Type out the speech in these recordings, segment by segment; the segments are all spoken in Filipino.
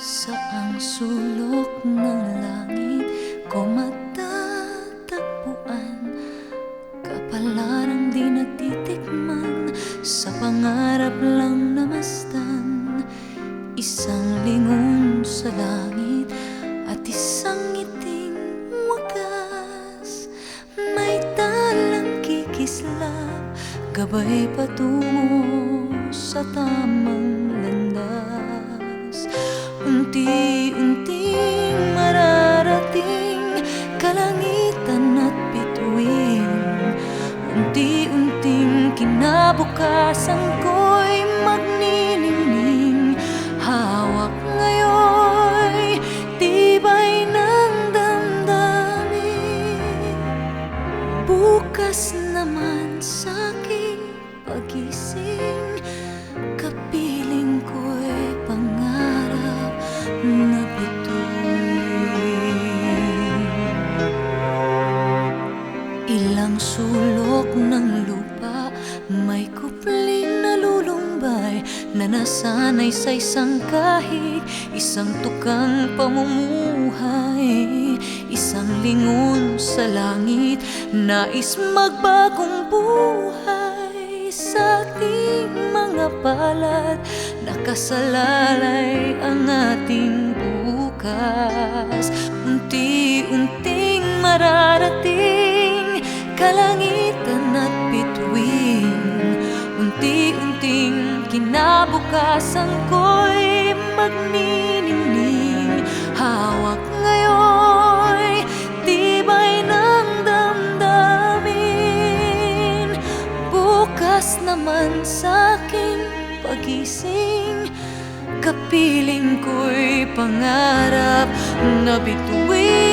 Saang sulok ng langit ko matatagpuan kapalarang di natitikman, sa pangarap lang namastan. Isang lingon sa langit at isang ngiting wagas, may talang kikislap, gabay patungo sa tamang landas. Unti-unting mararating kalangitan at bituin, unti-unting kinabukasan ko'y magniningning. Hawak ngayon'y tibay ng damdamin, bukas naman sa'king pagising, kapiling ko'y pangarap na bituin. Ilang sulok ng lupa may kupling nalulumbay, na nasanay sa isang kahig, isang tukang pamumuhay. Isang lingon sa langit, nais magbagong buhay. Sa ating mga palad, nakasalalay ang ating bukas. Unti-unting mararating kalangitan at bituin, unti-unting kinabukasan ko'y magniningning. Hawak ngayon'y tibay ng damdamin, bukas naman sa'king pagising, kapiling ko'y pangarap na bituin.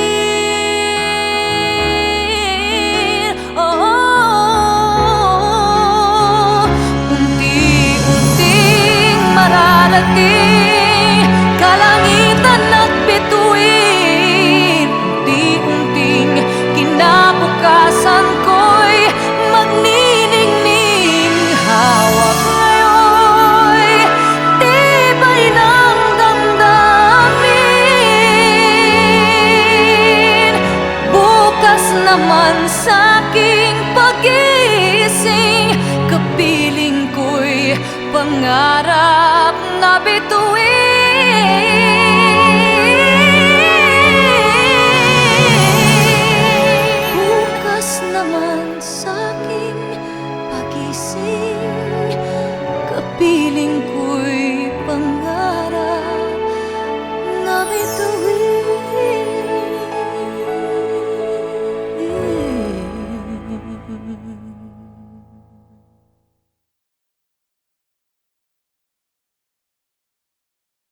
Unti-unting mararating kalangitan at bituin, unti-unting kinabukasan ko'y magniningning. Hawak ngayon'y tibay ng damdamin, bukas naman sa'king pagising, kapiling ko'y pangarap na bituin.